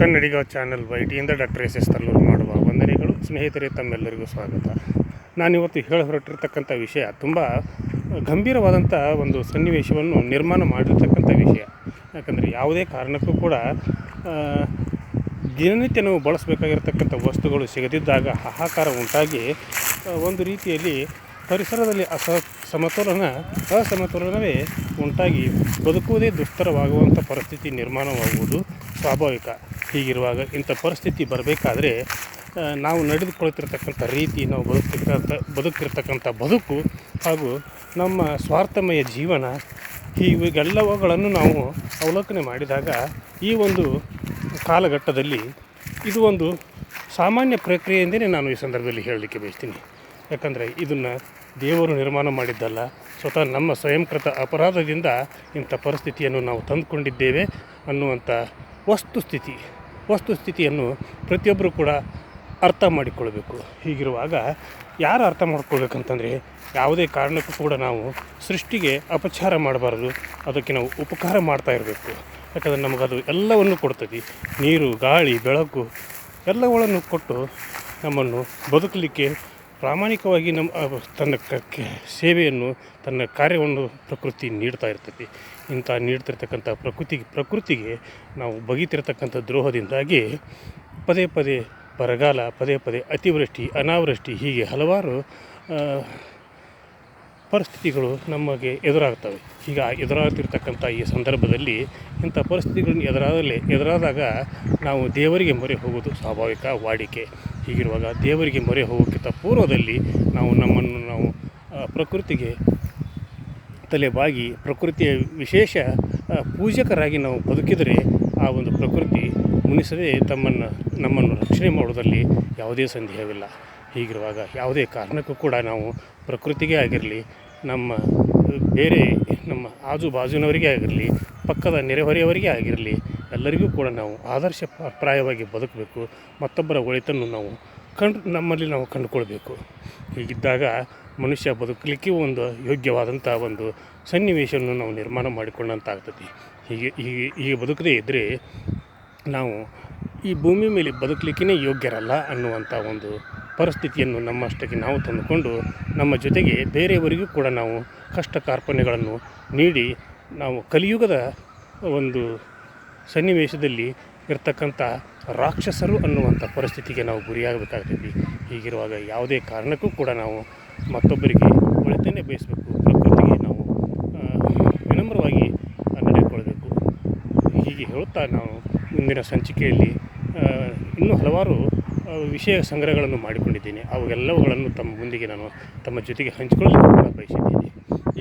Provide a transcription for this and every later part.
ಕನ್ನಡಿಗ channel ವೈಟಿಯಿಂದ doctor S S Tallur ಮಾಡುವ ವಂದನೆಗಳು. ಸ್ನೇಹಿತರೆ, ತಮ್ಮೆಲ್ಲರಿಗೂ ಸ್ವಾಗತ. ನಾನಿವತ್ತು ಹೇಳ ಹೊರಟಿರ್ತಕ್ಕಂಥ ವಿಷಯ ತುಂಬ ಗಂಭೀರವಾದಂಥ ಒಂದು ಸನ್ನಿವೇಶವನ್ನು ನಿರ್ಮಾಣ ಮಾಡಿರ್ತಕ್ಕಂಥ ವಿಷಯ. ಯಾಕಂದರೆ ಯಾವುದೇ ಕಾರಣಕ್ಕೂ ಕೂಡ ದಿನನಿತ್ಯ ನಾವು ಬಳಸಬೇಕಾಗಿರ್ತಕ್ಕಂಥ ವಸ್ತುಗಳು ಸಿಗದಿದ್ದಾಗ ಹಾಹಾಕಾರ ಉಂಟಾಗಿ ಒಂದು ರೀತಿಯಲ್ಲಿ ಪರಿಸರದಲ್ಲಿ ಅಸಮತೋಲನವೇ ಉಂಟಾಗಿ ಬದುಕುವುದೇ ದುಸ್ತರವಾಗುವಂಥ ಪರಿಸ್ಥಿತಿ ನಿರ್ಮಾಣವಾಗುವುದು ಸ್ವಾಭಾವಿಕ. ಹೀಗಿರುವಾಗ ಇಂಥ ಪರಿಸ್ಥಿತಿ ಬರಬೇಕಾದ್ರೆ ನಾವು ನಡೆದುಕೊಳ್ತಿರ್ತಕ್ಕಂಥ ರೀತಿ, ನಾವು ಬದುಕ್ತಿರ್ತಕ್ಕಂಥ ಬದುಕು ಹಾಗೂ ನಮ್ಮ ಸ್ವಾರ್ಥಮಯ ಜೀವನ, ಹೀಗೆಲ್ಲವುಗಳನ್ನು ನಾವು ಅವಲೋಕನೆ ಮಾಡಿದಾಗ ಈ ಒಂದು ಕಾಲಘಟ್ಟದಲ್ಲಿ ಇದು ಒಂದು ಸಾಮಾನ್ಯ ಪ್ರಕ್ರಿಯೆ ಎಂದೇ ನಾನು ಈ ಸಂದರ್ಭದಲ್ಲಿ ಹೇಳಲಿಕ್ಕೆ ಬಯಸ್ತೀನಿ. ಯಾಕಂದರೆ ಇದನ್ನು ದೇವರು ನಿರ್ಮಾಣ ಮಾಡಿದ್ದಲ್ಲ, ಸ್ವತಃ ನಮ್ಮ ಸ್ವಯಂಕೃತ ಅಪರಾಧದಿಂದ ಇಂಥ ಪರಿಸ್ಥಿತಿಯನ್ನು ನಾವು ತಂದುಕೊಂಡಿದ್ದೇವೆ ಅನ್ನುವಂಥ ವಸ್ತುಸ್ಥಿತಿಯನ್ನು ಪ್ರತಿಯೊಬ್ಬರು ಕೂಡ ಅರ್ಥ ಮಾಡಿಕೊಳ್ಬೇಕು. ಹೀಗಿರುವಾಗ ಯಾರು ಅರ್ಥ ಮಾಡ್ಕೊಳ್ಬೇಕಂತಂದರೆ, ಯಾವುದೇ ಕಾರಣಕ್ಕೂ ಕೂಡ ನಾವು ಸೃಷ್ಟಿಗೆ ಅಪಚಾರ ಮಾಡಬಾರ್ದು, ಅದಕ್ಕೆ ನಾವು ಉಪಕಾರ ಮಾಡ್ತಾ ಇರಬೇಕು. ಯಾಕಂದರೆ ನಮಗದು ಎಲ್ಲವನ್ನು ಕೊಡ್ತದೆ. ನೀರು, ಗಾಳಿ, ಬೆಳಕು ಎಲ್ಲಗಳನ್ನು ಕೊಟ್ಟು ನಮ್ಮನ್ನು ಬದುಕಲಿಕ್ಕೆ ಪ್ರಾಮಾಣಿಕವಾಗಿ ತನ್ನ ಸೇವೆಯನ್ನು, ತನ್ನ ಕಾರ್ಯವನ್ನು ಪ್ರಕೃತಿ ನೀಡ್ತಾ ಇರ್ತೈತಿ. ಇಂಥ ನೀಡ್ತಿರ್ತಕ್ಕಂಥ ಪ್ರಕೃತಿಗೆ ನಾವು ಬಗೆತಿರ್ತಕ್ಕಂಥ ದ್ರೋಹದಿಂದಾಗಿ ಪದೇ ಪದೇ ಬರಗಾಲ, ಪದೇ ಪದೇ ಅತಿವೃಷ್ಟಿ, ಅನಾವೃಷ್ಟಿ, ಹೀಗೆ ಹಲವಾರು ಪರಿಸ್ಥಿತಿಗಳು ನಮಗೆ ಎದುರಾಗ್ತವೆ. ಈಗ ಎದುರಾಗ್ತಿರ್ತಕ್ಕಂಥ ಈ ಸಂದರ್ಭದಲ್ಲಿ ಇಂಥ ಪರಿಸ್ಥಿತಿಗಳನ್ನು ಎದುರಾದಾಗ ನಾವು ದೇವರಿಗೆ ಮೊರೆ ಹೋಗೋದು ಸ್ವಾಭಾವಿಕ ವಾಡಿಕೆ. ಹೀಗಿರುವಾಗ ದೇವರಿಗೆ ಮೊರೆ ಹೋಗೋಕ್ಕಿಂತ ಪೂರ್ವದಲ್ಲಿ ನಮ್ಮನ್ನು ನಾವು ಪ್ರಕೃತಿಗೆ ತಲೆಬಾಗಿ ಪ್ರಕೃತಿಯ ವಿಶೇಷ ಪೂಜಕರಾಗಿ ನಾವು ಬದುಕಿದರೆ ಆ ಒಂದು ಪ್ರಕೃತಿ ಮುನಿಸದೆ ನಮ್ಮನ್ನು ರಕ್ಷಣೆ ಮಾಡುವುದರಲ್ಲಿ ಯಾವುದೇ ಸಂದೇಹವಿಲ್ಲ. ಹೀಗಿರುವಾಗ ಯಾವುದೇ ಕಾರಣಕ್ಕೂ ಕೂಡ ನಾವು ಪ್ರಕೃತಿಗೆ ಆಗಿರಲಿ, ನಮ್ಮ ಆಜುಬಾಜುನವರಿಗೆ ಆಗಿರಲಿ, ಪಕ್ಕದ ನೆರೆಹೊರೆಯವರಿಗೆ ಆಗಿರಲಿ, ಎಲ್ಲರಿಗೂ ಕೂಡ ನಾವು ಆದರ್ಶಪ್ರಾಯವಾಗಿ ಬದುಕಬೇಕು. ಮತ್ತೊಬ್ಬರ ಒಳಿತನ್ನು ನಮ್ಮಲ್ಲಿ ನಾವು ಕಂಡುಕೊಳ್ಬೇಕು. ಹೀಗಿದ್ದಾಗ ಮನುಷ್ಯ ಬದುಕಲಿಕ್ಕೆ ಒಂದು ಯೋಗ್ಯವಾದಂಥ ಒಂದು ಸನ್ನಿವೇಶವನ್ನು ನಾವು ನಿರ್ಮಾಣ ಮಾಡಿಕೊಂಡಂತಾಗ್ತದೆ. ಹೀಗೆ ಬದುಕದೇ ಇದ್ದರೆ ನಾವು ಈ ಭೂಮಿ ಮೇಲೆ ಬದುಕಲಿಕ್ಕೇ ಯೋಗ್ಯರಲ್ಲ ಅನ್ನುವಂಥ ಒಂದು ಪರಿಸ್ಥಿತಿಯನ್ನು ನಮ್ಮಷ್ಟಕ್ಕೆ ನಾವು ತಂದುಕೊಂಡು ನಮ್ಮ ಜೊತೆಗೆ ಬೇರೆಯವರಿಗೂ ಕೂಡ ನಾವು ಕಷ್ಟ ಕಾರ್ಪಣ್ಯಗಳನ್ನು ನೀಡಿ ನಾವು ಕಲಿಯುಗದ ಒಂದು ಸನ್ನಿವೇಶದಲ್ಲಿ ಇರ್ತಕ್ಕಂಥ ರಾಕ್ಷಸರು ಅನ್ನುವಂಥ ಪರಿಸ್ಥಿತಿಗೆ ನಾವು ಗುರಿಯಾಗಬೇಕಾಗ್ತೈತಿ. ಹೀಗಿರುವಾಗ ಯಾವುದೇ ಕಾರಣಕ್ಕೂ ಕೂಡ ನಾವು ಮತ್ತೊಬ್ಬರಿಗೆ ಒಳಿತನ್ನೇ ಬಯಸಬೇಕು. ಪ್ರಕೃತಿಗೆ ನಾವು ವಿನಮ್ರವಾಗಿ ನಡೆದುಕೊಳ್ಬೇಕು. ಹೀಗೆ ಹೇಳುತ್ತಾ ನಾವು ಮುಂದಿನ ಸಂಚಿಕೆಯಲ್ಲಿ ಇನ್ನೂ ಹಲವಾರು ವಿಷಯ ಸಂಗ್ರಹಗಳನ್ನು ಮಾಡಿಕೊಂಡಿದ್ದೇನೆ. ಅವೆಲ್ಲವುಗಳನ್ನು ತಮ್ಮ ಜೊತೆಗೆ ಹಂಚಿಕೊಳ್ಳಲು ಕೂಡ ಬಯಸಿದ್ದೇನೆ.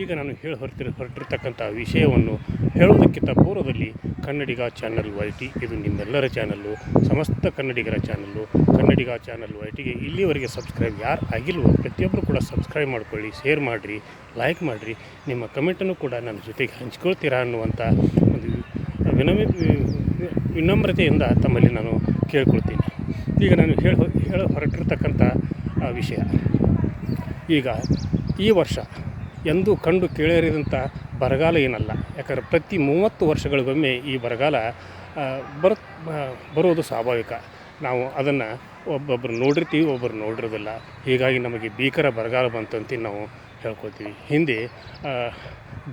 ಈಗ ನಾನು ಹೊರಟಿರ್ತಕ್ಕಂಥ ವಿಷಯವನ್ನು ಹೇಳುವುದಕ್ಕಿಂತ ಪೂರ್ವದಲ್ಲಿ ಕನ್ನಡಿಗ ಚಾನಲ್ ವೈಟಿ ಇದು ನಿಮ್ಮೆಲ್ಲರ ಚಾನಲ್ಲು, ಸಮಸ್ತ ಕನ್ನಡಿಗರ ಚಾನಲ್ಲು. ಕನ್ನಡಿಗ ಚಾನಲ್ ವೈಟಿಗೆ ಇಲ್ಲಿವರೆಗೆ ಸಬ್ಸ್ಕ್ರೈಬ್ ಯಾರು ಆಗಿಲ್ವೋ ಪ್ರತಿಯೊಬ್ಬರು ಕೂಡ ಸಬ್ಸ್ಕ್ರೈಬ್ ಮಾಡ್ಕೊಳ್ಳಿ, ಶೇರ್ ಮಾಡಿರಿ, ಲೈಕ್ ಮಾಡಿರಿ, ನಿಮ್ಮ ಕಮೆಂಟನ್ನು ಕೂಡ ನನ್ನ ಜೊತೆಗೆ ಹಂಚ್ಕೊಳ್ತೀರಾ ಅನ್ನುವಂಥ ಒಂದು ವಿನಮ್ರತೆಯಿಂದ ತಮ್ಮಲ್ಲಿ ನಾನು ಕೇಳ್ಕೊಳ್ತೀನಿ. ಈಗ ನಾನು ಹೊರಟಿರ್ತಕ್ಕಂಥ ವಿಷಯ, ಈಗ ಈ ವರ್ಷ ಎಂದೂ ಕಂಡು ಕೇಳಿರಿದಂಥ ಬರಗಾಲ ಏನಲ್ಲ. ಯಾಕಂದರೆ ಪ್ರತಿ 30 ವರ್ಷಗಳಿಗೊಮ್ಮೆ ಈ ಬರಗಾಲ ಬರುವುದು ಸ್ವಾಭಾವಿಕ. ನಾವು ಅದನ್ನು ಒಬ್ಬೊಬ್ಬರು ನೋಡಿರ್ತೀವಿ, ಒಬ್ಬರು ನೋಡಿರೋದಿಲ್ಲ. ಹೀಗಾಗಿ ನಮಗೆ ಭೀಕರ ಬರಗಾಲ ಬಂತಂತ ನಾವು ಹೇಳ್ಕೊಳ್ತೀವಿ. ಹಿಂದೆ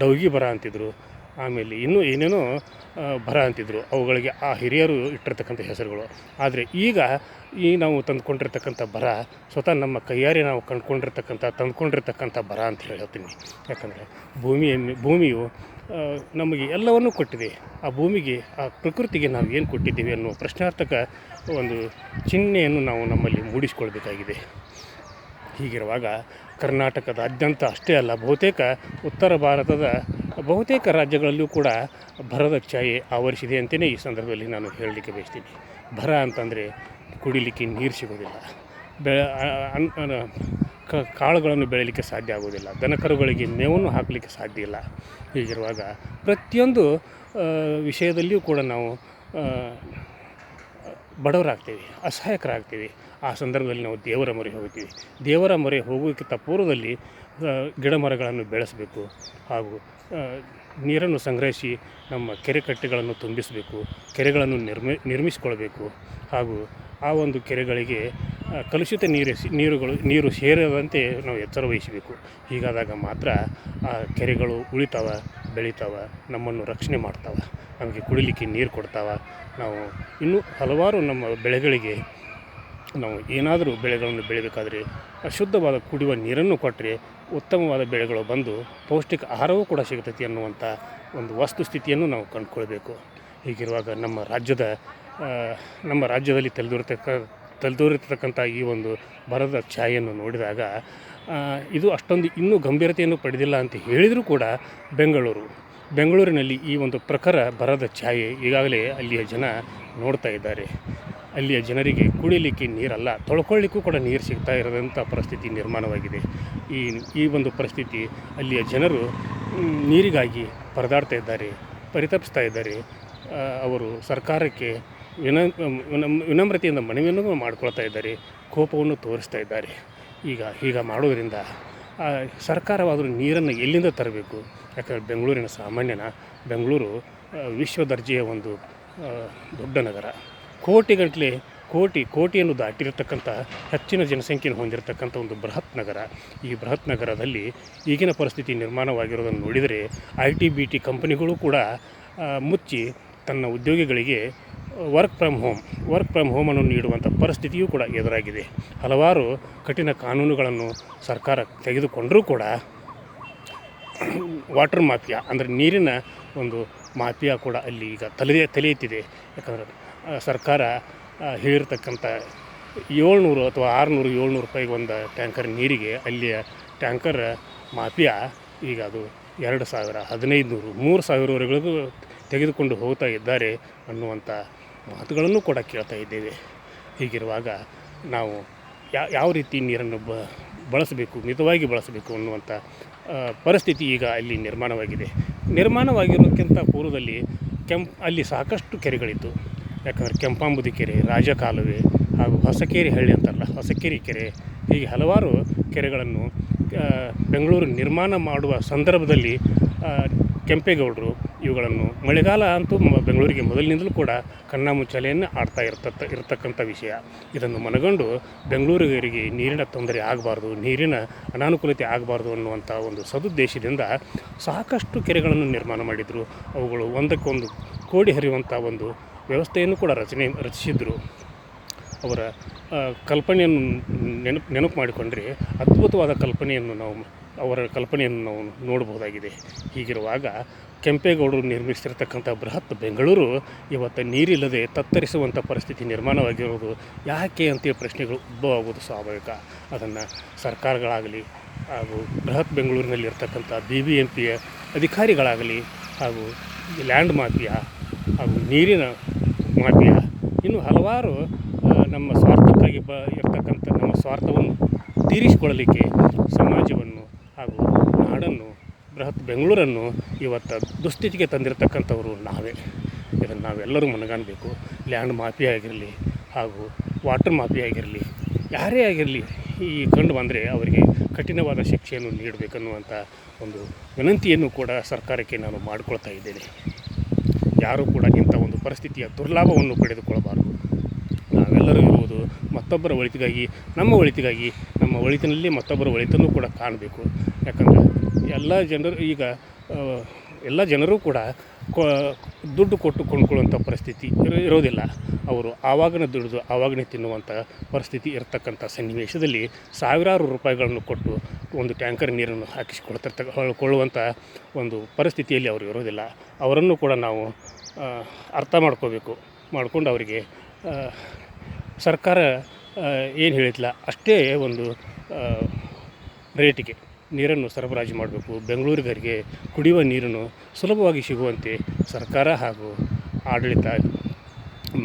ಡೌಗಿ ಬರ ಅಂತಿದ್ರು, ಆಮೇಲೆ ಇನ್ನೂ ಏನೇನೋ ಬರ ಅಂತಿದ್ರು. ಅವುಗಳಿಗೆ ಆ ಹಿರಿಯರು ಇಟ್ಟಿರ್ತಕ್ಕಂಥ ಹೆಸರುಗಳು. ಆದರೆ ಈಗ ನಾವು ತಂದುಕೊಂಡಿರ್ತಕ್ಕಂಥ ಬರ ಸ್ವತಃ ನಮ್ಮ ಕೈಯಾರೆ ನಾವು ತಂದುಕೊಂಡಿರ್ತಕ್ಕಂಥ ಬರ ಅಂತ ಹೇಳ್ತೀನಿ. ಯಾಕಂದರೆ ಭೂಮಿಯು ನಮಗೆ ಎಲ್ಲವನ್ನೂ ಕೊಟ್ಟಿದೆ. ಆ ಭೂಮಿಗೆ, ಆ ಪ್ರಕೃತಿಗೆ ನಾವು ಏನು ಕೊಟ್ಟಿದ್ದೀವಿ ಅನ್ನೋ ಪ್ರಶ್ನಾರ್ಥಕ ಒಂದು ಚಿಹ್ನೆಯನ್ನು ನಾವು ನಮ್ಮಲ್ಲಿ ಮೂಡಿಸಿಕೊಳ್ಬೇಕಾಗಿದೆ. ಹೀಗಿರುವಾಗ ಕರ್ನಾಟಕದಾದ್ಯಂತ ಅಷ್ಟೇ ಅಲ್ಲ, ಬಹುತೇಕ ಉತ್ತರ ಭಾರತದ ಬಹುತೇಕ ರಾಜ್ಯಗಳಲ್ಲೂ ಕೂಡ ಬರದ ಛಾಯೆ ಆವರಿಸಿದೆ ಅಂತಲೇ ಈ ಸಂದರ್ಭದಲ್ಲಿ ನಾನು ಹೇಳಲಿಕ್ಕೆ ಬಯಸ್ತೀನಿ. ಬರ ಅಂತಂದರೆ ಕುಡಿಲಿಕ್ಕೆ ನೀರು ಸಿಗೋದಿಲ್ಲ, ಕಾಳುಗಳನ್ನು ಬೆಳೀಲಿಕ್ಕೆ ಸಾಧ್ಯ ಆಗೋದಿಲ್ಲ, ದನಕರುಗಳಿಗೆ ಮೇವನ್ನು ಹಾಕಲಿಕ್ಕೆ ಸಾಧ್ಯ ಇಲ್ಲ. ಹೀಗಿರುವಾಗ ಪ್ರತಿಯೊಂದು ವಿಷಯದಲ್ಲಿಯೂ ಕೂಡ ನಾವು ಬಡವರಾಗ್ತೀವಿ, ಅಸಹಾಯಕರಾಗ್ತೀವಿ. ಆ ಸಂದರ್ಭದಲ್ಲಿ ನಾವು ದೇವರ ಮೊರೆ ಹೋಗ್ತೀವಿ. ದೇವರ ಮೊರೆ ಹೋಗೋಕ್ಕಿಂತ ಪೂರ್ವದಲ್ಲಿ ಗಿಡ ಮರಗಳನ್ನು ಬೆಳೆಸಬೇಕು ಹಾಗೂ ನೀರನ್ನು ಸಂಗ್ರಹಿಸಿ ನಮ್ಮ ಕೆರೆ ಕಟ್ಟೆಗಳನ್ನು ತುಂಬಿಸಬೇಕು, ಕೆರೆಗಳನ್ನು ನಿರ್ಮಿಸಿಕೊಳ್ಬೇಕು. ಹಾಗೂ ಆ ಒಂದು ಕೆರೆಗಳಿಗೆ ಕಲುಷಿತ ನೀರು ಸೇರದಂತೆ ನಾವು ಎಚ್ಚರ ವಹಿಸಬೇಕು. ಹೀಗಾದಾಗ ಮಾತ್ರ ಆ ಕೆರೆಗಳು ಉಳಿತಾವೆ, ಬೆಳಿತಾವೆ, ನಮ್ಮನ್ನು ರಕ್ಷಣೆ ಮಾಡ್ತಾವೆ, ನಮಗೆ ಕುಡಿಲಿಕ್ಕೆ ನೀರು ಕೊಡ್ತಾವೆ. ನಾವು ಇನ್ನೂ ಹಲವಾರು ನಮ್ಮ ಬೆಳೆಗಳಿಗೆ ನಾವು ಏನಾದರೂ ಬೆಳೆಗಳನ್ನು ಬೆಳಿಬೇಕಾದ್ರೆ ಶುದ್ಧವಾದ ಕುಡಿಯುವ ನೀರನ್ನು ಕೊಟ್ಟರೆ ಉತ್ತಮವಾದ ಬೆಳೆಗಳು ಬಂದು ಪೌಷ್ಟಿಕ ಆಹಾರವೂ ಕೂಡ ಸಿಗ್ತೈತಿ ಅನ್ನುವಂಥ ಒಂದು ವಸ್ತುಸ್ಥಿತಿಯನ್ನು ನಾವು ಕಂಡುಕೊಳ್ಬೇಕು. ಹೀಗಿರುವಾಗ ನಮ್ಮ ರಾಜ್ಯದಲ್ಲಿ ತಲೆದೋರಿರ್ತಕ್ಕಂಥ ಈ ಒಂದು ಬರದ ಛಾಯೆಯನ್ನು ನೋಡಿದಾಗ ಇದು ಅಷ್ಟೊಂದು ಇನ್ನೂ ಗಂಭೀರತೆಯನ್ನು ಪಡೆದಿಲ್ಲ ಅಂತ ಹೇಳಿದರೂ ಕೂಡ ಬೆಂಗಳೂರಿನಲ್ಲಿ ಈ ಒಂದು ಪ್ರಖರ ಬರದ ಛಾಯೆ ಈಗಾಗಲೇ ಅಲ್ಲಿಯ ಜನ ನೋಡ್ತಾ ಇದ್ದಾರೆ. ಅಲ್ಲಿಯ ಜನರಿಗೆ ಕುಡಿಯಲಿಕ್ಕೆ ನೀರಲ್ಲ, ತೊಳ್ಕೊಳ್ಳಿಕ್ಕೂ ಕೂಡ ನೀರು ಸಿಗ್ತಾ ಇರೋದಂಥ ಪರಿಸ್ಥಿತಿ ನಿರ್ಮಾಣವಾಗಿದೆ. ಈ ಒಂದು ಪರಿಸ್ಥಿತಿ ಅಲ್ಲಿಯ ಜನರು ನೀರಿಗಾಗಿ ಪರದಾಡ್ತಾ ಇದ್ದಾರೆ, ಪರಿತಪಿಸ್ತಾ ಇದ್ದಾರೆ. ಅವರು ಸರ್ಕಾರಕ್ಕೆ ವಿನಮ್ರತೆಯಿಂದ ಮನವಿಯನ್ನು ಮಾಡ್ಕೊಳ್ತಾ ಇದ್ದಾರೆ, ಕೋಪವನ್ನು ತೋರಿಸ್ತಾ ಇದ್ದಾರೆ. ಈಗ ಮಾಡೋದರಿಂದ ಸರ್ಕಾರವಾದರೂ ನೀರನ್ನು ಎಲ್ಲಿಂದ ತರಬೇಕು? ಯಾಕಂದರೆ ಬೆಂಗಳೂರು ವಿಶ್ವ ದರ್ಜೆಯ ಒಂದು ದೊಡ್ಡ ನಗರ. ಕೋಟಿಯನ್ನು ದಾಟಿರತಕ್ಕಂಥ ಹೆಚ್ಚಿನ ಜನಸಂಖ್ಯೆಯನ್ನು ಹೊಂದಿರತಕ್ಕಂಥ ಒಂದು ಬೃಹತ್ ನಗರ. ಈ ಬೃಹತ್ ನಗರದಲ್ಲಿ ಈಗಿನ ಪರಿಸ್ಥಿತಿ ನಿರ್ಮಾಣವಾಗಿರೋದನ್ನು ನೋಡಿದರೆ IT-BT ಕಂಪನಿಗಳು ಕೂಡ ಮುಚ್ಚಿ ತನ್ನ ಉದ್ಯೋಗಿಗಳಿಗೆ ವರ್ಕ್ ಫ್ರಮ್ ಹೋಮನ್ನು ನೀಡುವಂಥ ಪರಿಸ್ಥಿತಿಯೂ ಕೂಡ ಎದುರಾಗಿದೆ. ಹಲವಾರು ಕಠಿಣ ಕಾನೂನುಗಳನ್ನು ಸರ್ಕಾರ ತೆಗೆದುಕೊಂಡರೂ ಕೂಡ ವಾಟರ್ ಮಾಫಿಯಾ ಅಂದರೆ ನೀರಿನ ಒಂದು ಮಾಫಿಯಾ ಕೂಡ ಅಲ್ಲಿ ಈಗ ತಲೆ ಎತ್ತಿದೆ. ಯಾಕಂದರೆ ಸರ್ಕಾರ ಹೇಳಿರ್ತಕ್ಕಂಥ 700 ಅಥವಾ 600-700 ರೂಪಾಯಿಗೆ ಒಂದು ಟ್ಯಾಂಕರ್ ನೀರಿಗೆ ಅಲ್ಲಿಯ ಟ್ಯಾಂಕರ್ ಮಾಫಿಯಾ ಈಗ ಅದು 2000, 1500, 3000ವರೆಗೂ ತೆಗೆದುಕೊಂಡು ಹೋಗ್ತಾ ಇದ್ದಾರೆ ಅನ್ನುವಂಥ ಮಾತುಗಳನ್ನು ಕೂಡ ಕೇಳ್ತಾ ಇದ್ದೇವೆ. ಹೀಗಿರುವಾಗ ನಾವು ಯಾವ ರೀತಿ ನೀರನ್ನು ಬಳಸಬೇಕು, ಮಿತವಾಗಿ ಬಳಸಬೇಕು ಅನ್ನುವಂಥ ಪರಿಸ್ಥಿತಿ ಈಗ ಅಲ್ಲಿ ನಿರ್ಮಾಣವಾಗಿರೋಕ್ಕಿಂತ ಪೂರ್ವದಲ್ಲಿ ಅಲ್ಲಿ ಸಾಕಷ್ಟು ಕೆರೆಗಳಿತ್ತು. ಯಾಕಂದರೆ ಕೆಂಪಾಂಬುದಿ ಕೆರೆ, ರಾಜಕಾಲುವೆ ಹಾಗೂ ಹೊಸಕೇರಿ ಹಳ್ಳಿ ಅಂತಾರಲ್ಲ, ಹೊಸಕೇರಿ ಕೆರೆ, ಹೀಗೆ ಹಲವಾರು ಕೆರೆಗಳನ್ನು ಬೆಂಗಳೂರು ನಿರ್ಮಾಣ ಮಾಡುವ ಸಂದರ್ಭದಲ್ಲಿ ಕೆಂಪೇಗೌಡರು ಇವುಗಳನ್ನು ಮಳೆಗಾಲ ಅಂತೂ ಬೆಂಗಳೂರಿಗೆ ಮೊದಲಿನಿಂದಲೂ ಕೂಡ ಕಣ್ಣಾಮುಚ್ಚಾಲೆಯನ್ನು ಆಡ್ತಾ ಇರತಕ್ಕಂಥ ವಿಷಯ. ಇದನ್ನು ಮನಗಂಡು ಬೆಂಗಳೂರಿಗರಿಗೆ ನೀರಿನ ತೊಂದರೆ ಆಗಬಾರ್ದು, ನೀರಿನ ಅನಾನುಕೂಲತೆ ಆಗಬಾರ್ದು ಅನ್ನುವಂಥ ಒಂದು ಸದುದ್ದೇಶದಿಂದ ಸಾಕಷ್ಟು ಕೆರೆಗಳನ್ನು ನಿರ್ಮಾಣ ಮಾಡಿದರು. ಅವುಗಳು ಒಂದಕ್ಕೊಂದು ಕೋಡಿ ಹರಿಯುವಂಥ ಒಂದು ವ್ಯವಸ್ಥೆಯನ್ನು ಕೂಡ ರಚಿಸಿದರು. ಅವರ ಕಲ್ಪನೆಯನ್ನು ನೆನಪು ಮಾಡಿಕೊಂಡ್ರೆ ಅದ್ಭುತವಾದ ಅವರ ಕಲ್ಪನೆಯನ್ನು ನಾವು ನೋಡಬಹುದಾಗಿದೆ. ಹೀಗಿರುವಾಗ ಕೆಂಪೇಗೌಡರು ನಿರ್ಮಿಸಿರ್ತಕ್ಕಂಥ ಬೃಹತ್ ಬೆಂಗಳೂರು ಇವತ್ತು ನೀರಿಲ್ಲದೆ ತತ್ತರಿಸುವಂಥ ಪರಿಸ್ಥಿತಿ ನಿರ್ಮಾಣವಾಗಿರೋದು ಯಾಕೆ ಅಂತೇಳಿ ಪ್ರಶ್ನೆಗಳು ಉದ್ಭವವಾಗುವುದು ಸ್ವಾಭಾವಿಕ. ಅದನ್ನು ಸರ್ಕಾರಗಳಾಗಲಿ ಹಾಗೂ ಬೃಹತ್ ಬೆಂಗಳೂರಿನಲ್ಲಿರ್ತಕ್ಕಂಥ BBMPಯ ಅಧಿಕಾರಿಗಳಾಗಲಿ ಹಾಗೂ ಲ್ಯಾಂಡ್ ಮಾಫಿಯಾ ಹಾಗೂ ನೀರಿನ ಮಾಫಿಯಾ ಇನ್ನು ಹಲವಾರು ನಮ್ಮ ಸ್ವಾರ್ಥಕ್ಕಾಗಿ ಇರ್ತಕ್ಕಂಥ ನಮ್ಮ ಸ್ವಾರ್ಥವನ್ನು ತೀರಿಸಿಕೊಳ್ಳಲಿಕ್ಕೆ ಸಮಾಜವನ್ನು ಹಾಗೂ ನಾಡನ್ನು, ಬೃಹತ್ ಬೆಂಗಳೂರನ್ನು ಇವತ್ತು ದುಸ್ಥಿತಿಗೆ ತಂದಿರತಕ್ಕಂಥವರು ಇದನ್ನು ನಾವೆಲ್ಲರೂ ಮನಗಾಣಬೇಕು. ಲ್ಯಾಂಡ್ ಮಾಫಿಯಾ ಆಗಿರಲಿ ಹಾಗೂ ವಾಟರ್ ಮಾಫಿಯಾ ಆಗಿರಲಿ, ಯಾರೇ ಆಗಿರಲಿ, ಈ ಕಂಡು ಬಂದರೆ ಅವರಿಗೆ ಕಠಿಣವಾದ ಶಿಕ್ಷೆಯನ್ನು ನೀಡಬೇಕನ್ನುವಂಥ ಒಂದು ವಿನಂತಿಯನ್ನು ಕೂಡ ಸರ್ಕಾರಕ್ಕೆ ನಾನು ಮಾಡಿಕೊಳ್ತಾ ಇದ್ದೇನೆ. ಯಾರೂ ಕೂಡ ಇಂಥ ಒಂದು ಪರಿಸ್ಥಿತಿಯ ದುರ್ಲಾಭವನ್ನು ಪಡೆದುಕೊಳ್ಳಬಾರದು. ನಾವೆಲ್ಲರೂ ಇರುವುದು ಮತ್ತೊಬ್ಬರ ಒಳಿತಿಗಾಗಿ, ನಮ್ಮ ಒಳಿತಿನಲ್ಲಿ ಮತ್ತೊಬ್ಬರ ಒಳಿತನ್ನು ಕೂಡ ಕಾಣಬೇಕು. ಯಾಕಂದರೆ ಎಲ್ಲ ಜನರು ಕೂಡ ದುಡ್ಡು ಕೊಟ್ಟು ಕೊಂಡ್ಕೊಳ್ಳುವಂಥ ಪರಿಸ್ಥಿತಿ ಇರೋದಿಲ್ಲ. ಅವರು ಆವಾಗನೇ ದುಡಿದು ಆವಾಗನೇ ತಿನ್ನುವಂಥ ಪರಿಸ್ಥಿತಿ ಇರತಕ್ಕಂಥ ಸನ್ನಿವೇಶದಲ್ಲಿ ಸಾವಿರಾರು ರೂಪಾಯಿಗಳನ್ನು ಕೊಟ್ಟು ಒಂದು ಟ್ಯಾಂಕರ್ ನೀರನ್ನು ಹಾಕಿಸಿಕೊಳ್ಳುವಂಥ ಒಂದು ಪರಿಸ್ಥಿತಿಯಲ್ಲಿ ಅವರು ಇರೋದಿಲ್ಲ. ಅವರನ್ನು ಕೂಡ ನಾವು ಅರ್ಥ ಮಾಡಿಕೊಂಡು ಅವರಿಗೆ ಸರ್ಕಾರ ಏನು ಹೇಳಿಲ್ಲ ಅಷ್ಟೇ ಒಂದು ರೇಟಿಗೆ ನೀರನ್ನು ಸರಬರಾಜು ಮಾಡಬೇಕು. ಬೆಂಗಳೂರಿಗರಿಗೆ ಕುಡಿಯುವ ನೀರನ್ನು ಸುಲಭವಾಗಿ ಸಿಗುವಂತೆ ಸರ್ಕಾರ ಹಾಗೂ ಆಡಳಿತ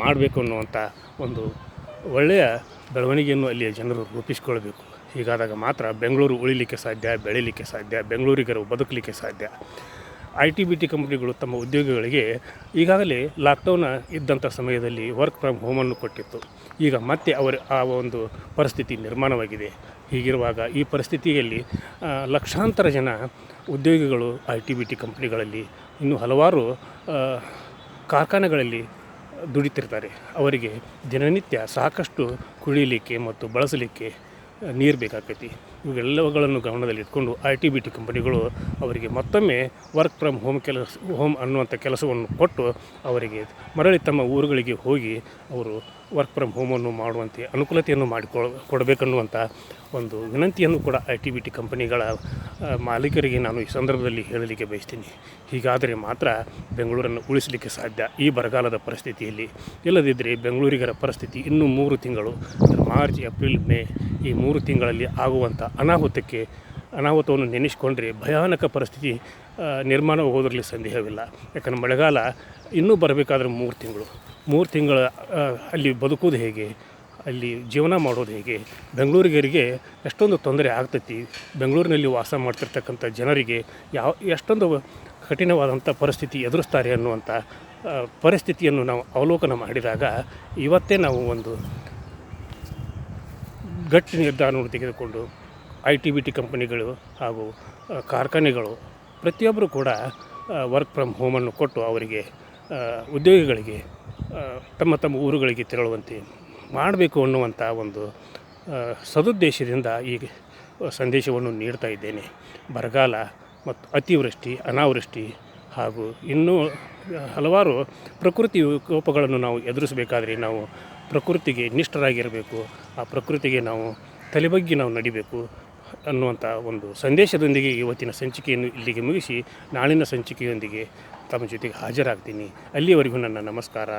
ಮಾಡಬೇಕು ಅನ್ನುವಂಥ ಒಂದು ಒಳ್ಳೆಯ ಬೆಳವಣಿಗೆಯನ್ನು ಅಲ್ಲಿಯ ಜನರು ರೂಪಿಸಿಕೊಳ್ಬೇಕು. ಹೀಗಾದಾಗ ಮಾತ್ರ ಬೆಂಗಳೂರು ಉಳಿಲಿಕ್ಕೆ ಸಾಧ್ಯ, ಬೆಳೀಲಿಕ್ಕೆ ಸಾಧ್ಯ, ಬೆಂಗಳೂರಿಗರು ಬದುಕಲಿಕ್ಕೆ ಸಾಧ್ಯ. IT-BT ಕಂಪ್ನಿಗಳು ತಮ್ಮ ಉದ್ಯೋಗಿಗಳಿಗೆ ಈಗಾಗಲೇ ಲಾಕ್ಡೌನ್ ಇದ್ದಂಥ ಸಮಯದಲ್ಲಿ ವರ್ಕ್ ಫ್ರಮ್ ಹೋಮನ್ನು ಕೊಟ್ಟಿತ್ತು. ಈಗ ಮತ್ತೆ ಆ ಒಂದು ಪರಿಸ್ಥಿತಿ ನಿರ್ಮಾಣವಾಗಿದೆ. ಹೀಗಿರುವಾಗ ಈ ಪರಿಸ್ಥಿತಿಯಲ್ಲಿ ಲಕ್ಷಾಂತರ ಜನ ಉದ್ಯೋಗಿಗಳು IT-BT ಕಂಪ್ನಿಗಳಲ್ಲಿ ಇನ್ನು ಹಲವಾರು ಕಾರ್ಖಾನೆಗಳಲ್ಲಿ ದುಡಿತಿರ್ತಾರೆ. ಅವರಿಗೆ ದಿನನಿತ್ಯ ಸಾಕಷ್ಟು ಕುಡಿಯಲಿಕ್ಕೆ ಮತ್ತು ಬಳಸಲಿಕ್ಕೆ ನೀರು ಬೇಕಾಗ್ತೈತಿ. ಇವೆಲ್ಲವುಗಳನ್ನು ಗಮನದಲ್ಲಿಟ್ಕೊಂಡು IT-BT ಕಂಪನಿಗಳು ಅವರಿಗೆ ಮತ್ತೊಮ್ಮೆ ವರ್ಕ್ ಫ್ರಮ್ ಹೋಮ್ ಅನ್ನುವಂಥ ಕೆಲಸವನ್ನು ಕೊಟ್ಟು ಅವರಿಗೆ ಮರಳಿ ತಮ್ಮ ಊರುಗಳಿಗೆ ಹೋಗಿ ಅವರು ವರ್ಕ್ ಫ್ರಮ್ ಹೋಮನ್ನು ಮಾಡುವಂತೆ ಅನುಕೂಲತೆಯನ್ನು ಕೊಡಬೇಕನ್ನುವಂಥ ಒಂದು ವಿನಂತಿಯನ್ನು ಕೂಡ IT-BT ಕಂಪನಿಗಳ ಮಾಲೀಕರಿಗೆ ನಾನು ಈ ಸಂದರ್ಭದಲ್ಲಿ ಹೇಳಲಿಕ್ಕೆ ಬಯಸ್ತೀನಿ. ಹೀಗಾದರೆ ಮಾತ್ರ ಬೆಂಗಳೂರನ್ನು ಉಳಿಸಲಿಕ್ಕೆ ಸಾಧ್ಯ ಈ ಬರಗಾಲದ ಪರಿಸ್ಥಿತಿಯಲ್ಲಿ. ಇಲ್ಲದಿದ್ದರೆ ಬೆಂಗಳೂರಿಗರ ಪರಿಸ್ಥಿತಿ ಇನ್ನೂ 3 ತಿಂಗಳು ಮಾರ್ಚ್, ಏಪ್ರಿಲ್, ಮೇ ಈ 3 ತಿಂಗಳಲ್ಲಿ ಆಗುವಂಥ ಅನಾಹುತವನ್ನು ನೆನೆಸಿಕೊಂಡ್ರೆ ಭಯಾನಕ ಪರಿಸ್ಥಿತಿ ನಿರ್ಮಾಣವಾಗೋದರಲ್ಲಿ ಸಂದೇಹವಿಲ್ಲ. ಯಾಕಂದರೆ ಮಳೆಗಾಲ ಇನ್ನೂ ಬರಬೇಕಾದ್ರೆ 3 ತಿಂಗಳ ಅಲ್ಲಿ ಬದುಕೋದು ಹೇಗೆ, ಅಲ್ಲಿ ಜೀವನ ಮಾಡೋದು ಹೇಗೆ, ಬೆಂಗಳೂರಿಗರಿಗೆ ಎಷ್ಟೊಂದು ತೊಂದರೆ ಆಗ್ತೈತಿ. ಬೆಂಗಳೂರಿನಲ್ಲಿ ವಾಸ ಮಾಡ್ತಿರ್ತಕ್ಕಂಥ ಜನರಿಗೆ ಎಷ್ಟೊಂದು ಕಠಿಣವಾದಂಥ ಪರಿಸ್ಥಿತಿ ಎದುರಿಸ್ತಾರೆ ಅನ್ನುವಂಥ ಪರಿಸ್ಥಿತಿಯನ್ನು ನಾವು ಅವಲೋಕನ ಮಾಡಿದಾಗ ಇವತ್ತೇ ನಾವು ಒಂದು ಗಟ್ಟಿ ನಿರ್ಧಾರವನ್ನು ತೆಗೆದುಕೊಂಡು IT-BT ಕಂಪನಿಗಳು ಹಾಗೂ ಕಾರ್ಖಾನೆಗಳು ಪ್ರತಿಯೊಬ್ಬರು ಕೂಡ ವರ್ಕ್ ಫ್ರಮ್ ಹೋಮನ್ನು ಕೊಟ್ಟು ಅವರಿಗೆ ಉದ್ಯೋಗಿಗಳಿಗೆ ತಮ್ಮ ಊರುಗಳಿಗೆ ತೆರಳುವಂತೆ ಮಾಡಬೇಕು ಅನ್ನುವಂಥ ಒಂದು ಸದುದ್ದೇಶದಿಂದ ಈ ಸಂದೇಶವನ್ನು ನೀಡ್ತಾ ಇದ್ದೇನೆ. ಬರಗಾಲ ಮತ್ತು ಅತಿವೃಷ್ಟಿ, ಅನಾವೃಷ್ಟಿ ಹಾಗೂ ಇನ್ನೂ ಹಲವಾರು ಪ್ರಕೃತಿ ವಿಕೋಪಗಳನ್ನು ನಾವು ಎದುರಿಸಬೇಕಾದ್ರೆ ನಾವು ಪ್ರಕೃತಿಗೆ ನಿಷ್ಠರಾಗಿರಬೇಕು. ಆ ಪ್ರಕೃತಿಗೆ ನಾವು ತಲೆಬಗ್ಗಿ ನಾವು ನಡಿಬೇಕು ಅನ್ನುವಂಥ ಒಂದು ಸಂದೇಶದೊಂದಿಗೆ ಇವತ್ತಿನ ಸಂಚಿಕೆಯನ್ನು ಇಲ್ಲಿಗೆ ಮುಗಿಸಿ ನಾಳಿನ ಸಂಚಿಕೆಯೊಂದಿಗೆ ತಮ್ಮ ಜೊತೆಗೆ ಹಾಜರಾಗ್ತೀನಿ. ಅಲ್ಲಿಯವರೆಗೂ ನನ್ನ ನಮಸ್ಕಾರ.